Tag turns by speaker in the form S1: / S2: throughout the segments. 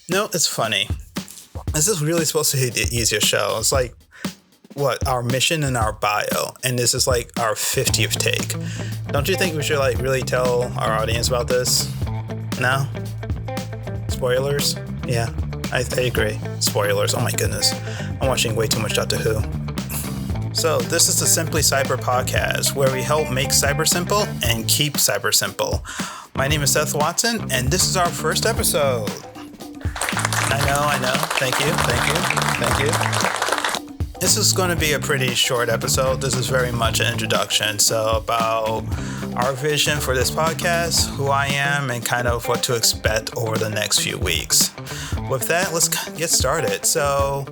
S1: No, it's funny. This is really supposed to be the easiest show. It's like what our mission and our bio, and this is like our 50th take. Don't you think we should like really tell our audience about this? No? Spoilers? Yeah, I agree. Spoilers. Oh my goodness. I'm watching way too much Doctor Who. So, this is the Simply Cyber podcast where we help make cyber simple and keep cyber simple. My name is Seth Watson, and this is our first episode. I know. Thank you. This is going to be a pretty short episode. This is very much an introduction. So, about our vision for this podcast, who I am, and kind of what to expect over the next few weeks. With that, let's get started. So,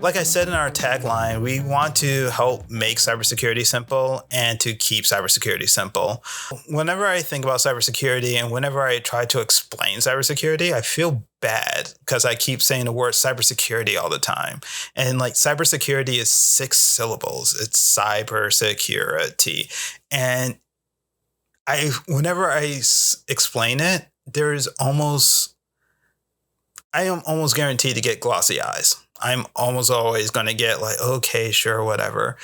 S1: like I said in our tagline, we want to help make cybersecurity simple and to keep cybersecurity simple. Whenever I think about cybersecurity and whenever I try to explain cybersecurity, I feel bad because I keep saying the word cybersecurity all the time. And like cybersecurity is 6 syllables. It's cybersecurity. And whenever I explain it, I am almost guaranteed to get glossy eyes. I'm almost always going to get like, okay, sure, whatever.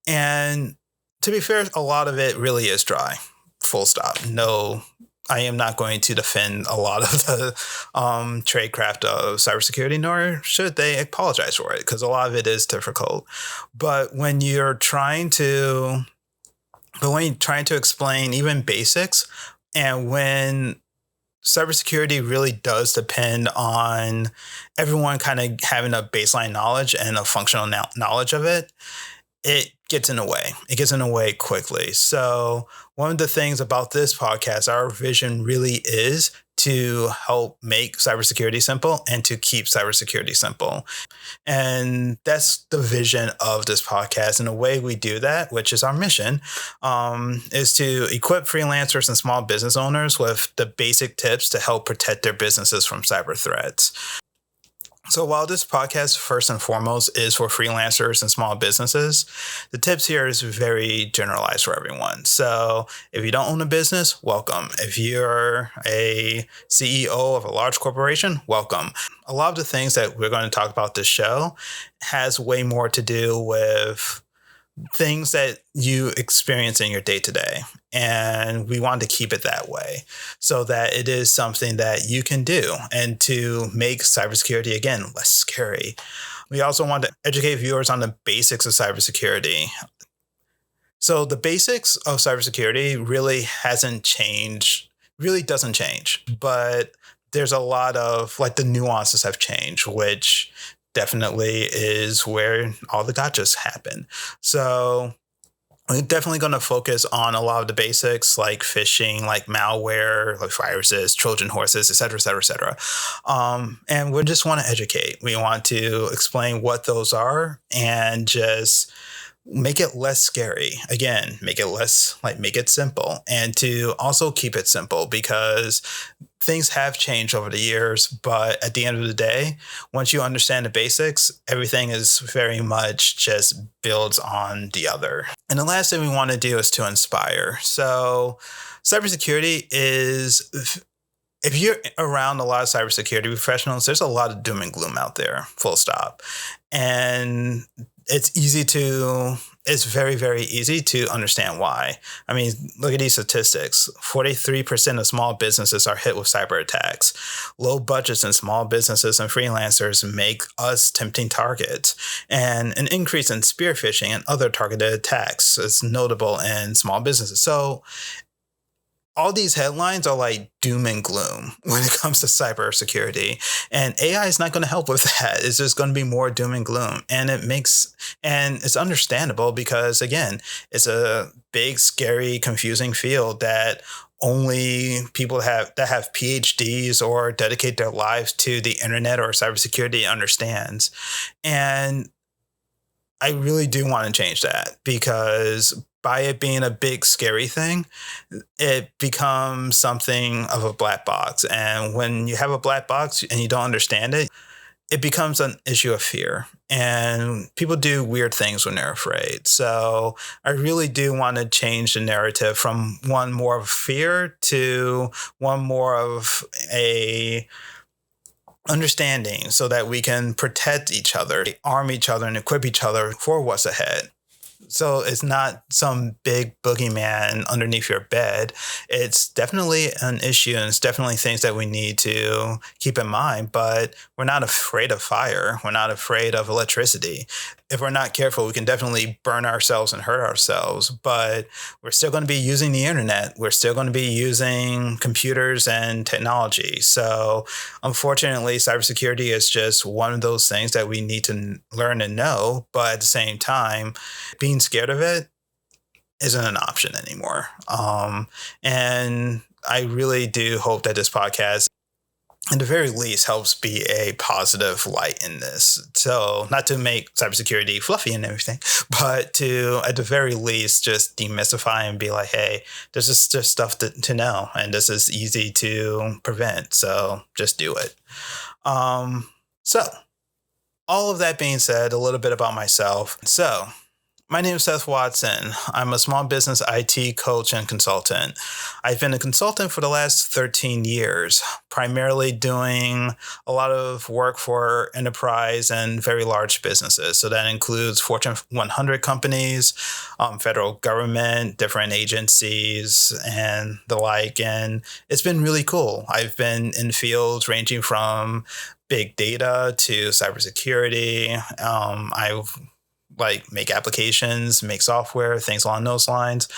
S1: And to be fair, a lot of it really is dry. Full stop. No, I am not going to defend a lot of the tradecraft of cybersecurity, nor should they apologize for it, because a lot of it is difficult. But when you're trying to explain even basics, and when cybersecurity really does depend on everyone kind of having a baseline knowledge and a functional knowledge of it, it gets in the way. It gets in the way quickly. So one of the things about this podcast, our vision really is to help make cybersecurity simple and to keep cybersecurity simple. And that's the vision of this podcast. And the way we do that, which is our mission, is to equip freelancers and small business owners with the basic tips to help protect their businesses from cyber threats. So while this podcast first and foremost is for freelancers and small businesses, the tips here is very generalized for everyone. So if you don't own a business, welcome. If you're a CEO of a large corporation, welcome. A lot of the things that we're going to talk about this show has way more to do with things that you experience in your day-to-day. And we want to keep it that way so that it is something that you can do and to make cybersecurity, again, less scary. We also want to educate viewers on the basics of cybersecurity. So the basics of cybersecurity really doesn't change, but there's a lot of like the nuances have changed, which definitely is where all the gotchas happen. So we're definitely going to focus on a lot of the basics like phishing, like malware, like viruses, Trojan horses, et cetera, et cetera, et cetera. And we just want to educate. We want to explain what those are and just make it less scary. Again, make it simple, and to also keep it simple because things have changed over the years. But at the end of the day, once you understand the basics, everything is very much just builds on the other. And the last thing we want to do is to inspire. So cybersecurity is, if you're around a lot of cybersecurity professionals, there's a lot of doom and gloom out there, full stop. And it's very, very easy to understand why. I mean, look at these statistics. 43% of small businesses are hit with cyber attacks. Low budgets in small businesses and freelancers make us tempting targets. And an increase in spear phishing and other targeted attacks is notable in small businesses. So all these headlines are like doom and gloom when it comes to cybersecurity, and AI is not going to help with that. It's just going to be more doom and gloom, and it's understandable because again, it's a big, scary, confusing field that only people that have PhDs or dedicate their lives to the internet or cybersecurity understands. And I really do want to change that because by it being a big, scary thing, it becomes something of a black box. And when you have a black box and you don't understand it, it becomes an issue of fear. And people do weird things when they're afraid. So I really do want to change the narrative from one more of fear to one more of a understanding so that we can protect each other, arm each other, and equip each other for what's ahead. So it's not some big boogeyman underneath your bed. It's definitely an issue, and it's definitely things that we need to keep in mind. But we're not afraid of fire. We're not afraid of electricity. If we're not careful, we can definitely burn ourselves and hurt ourselves. But we're still going to be using the internet. We're still going to be using computers and technology. So unfortunately, cybersecurity is just one of those things that we need to learn and know. But at the same time, being scared of it isn't an option anymore. And I really do hope that this podcast, at the very least, helps be a positive light in this. So not to make cybersecurity fluffy and everything, but to, at the very least, just demystify and be like, hey, this is just stuff to know, and this is easy to prevent. So just do it. So all of that being said, a little bit about myself. So my name is Seth Watson. I'm a small business IT coach and consultant. I've been a consultant for the last 13 years, primarily doing a lot of work for enterprise and very large businesses. So that includes Fortune 100 companies, federal government, different agencies, and the like. And it's been really cool. I've been in fields ranging from big data to cybersecurity. I've make applications, make software, things along those lines.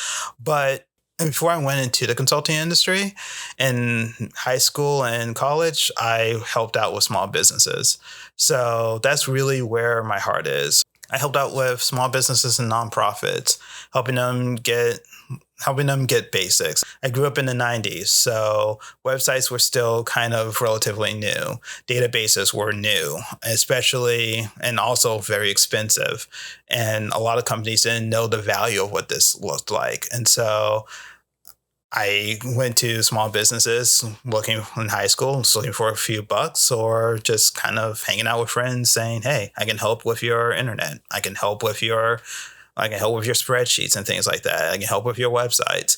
S1: But before I went into the consulting industry in high school and college, I helped out with small businesses. So that's really where my heart is. I helped out with small businesses and nonprofits, helping them get basics. I grew up in the 90s, so websites were still kind of relatively new. Databases were new, especially, and also very expensive. And a lot of companies didn't know the value of what this looked like. And so I went to small businesses looking in high school, just looking for a few bucks, or just kind of hanging out with friends saying, hey, I can help with your internet. I can help with your spreadsheets and things like that. I can help with your websites.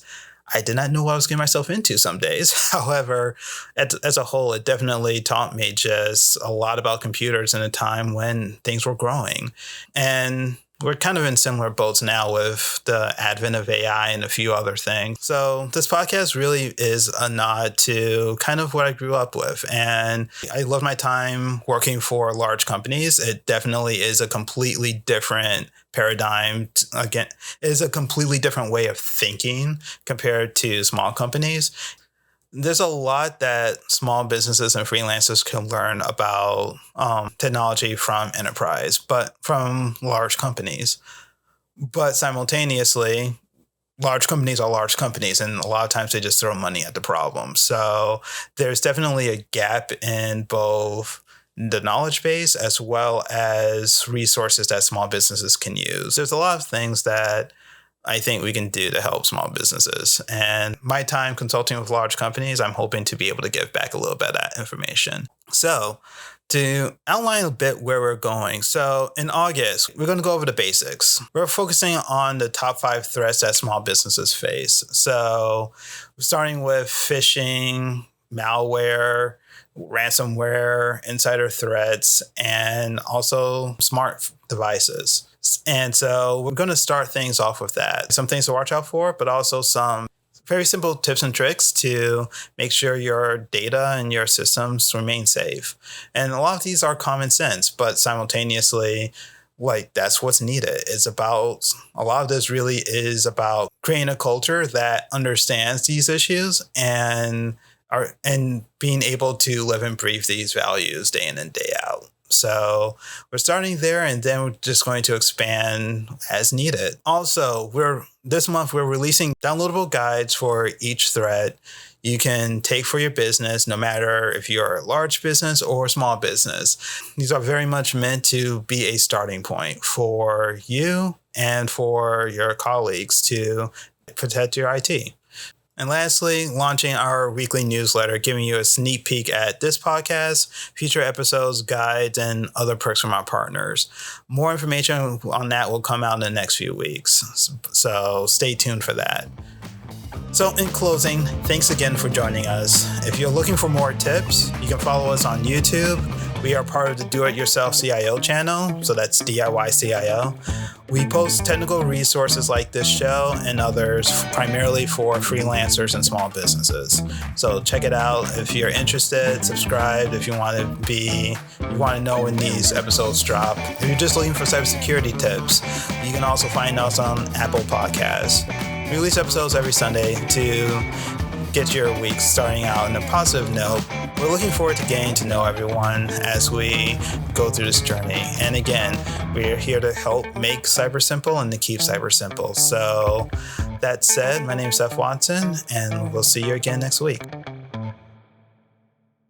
S1: I did not know what I was getting myself into some days. However, as a whole, it definitely taught me just a lot about computers in a time when things were growing. And we're kind of in similar boats now with the advent of AI and a few other things. So this podcast really is a nod to kind of what I grew up with. And I love my time working for large companies. It definitely is a completely different paradigm. Again, it is a completely different way of thinking compared to small companies. There's a lot that small businesses and freelancers can learn about technology from enterprise, but from large companies. But simultaneously, large companies are large companies, and a lot of times they just throw money at the problem. So there's definitely a gap in both the knowledge base as well as resources that small businesses can use. There's a lot of things that I think we can do to help small businesses. And my time consulting with large companies, I'm hoping to be able to give back a little bit of that information. So to outline a bit where we're going. So in August, we're going to go over the basics. We're focusing on the top 5 threats that small businesses face. So we're starting with phishing, malware, ransomware, insider threats, and also smart devices. And so we're going to start things off with that. Some things to watch out for, but also some very simple tips and tricks to make sure your data and your systems remain safe. And a lot of these are common sense, but simultaneously, that's what's needed. It's about, a lot of this really is about creating a culture that understands these issues and being able to live and breathe these values day in and day out. So we're starting there, and then we're just going to expand as needed. Also, this month we're releasing downloadable guides for each threat you can take for your business, no matter if you're a large business or a small business. These are very much meant to be a starting point for you and for your colleagues to protect your IT. And lastly, launching our weekly newsletter, giving you a sneak peek at this podcast, future episodes, guides, and other perks from our partners. More information on that will come out in the next few weeks. So stay tuned for that. So in closing, thanks again for joining us. If you're looking for more tips, you can follow us on YouTube. We are part of the Do-It-Yourself CIO channel, so that's DIY CIO. We post technical resources like this show and others primarily for freelancers and small businesses. So check it out if you're interested, subscribe if you want to know when these episodes drop. If you're just looking for cybersecurity tips, you can also find us on Apple Podcasts. We release episodes every Sunday to get your week starting out on a positive note. We're looking forward to getting to know everyone as we go through this journey. And again, we're here to help make cyber simple and to keep cyber simple. So that said, my name is Seth Watson, and we'll see you again next week.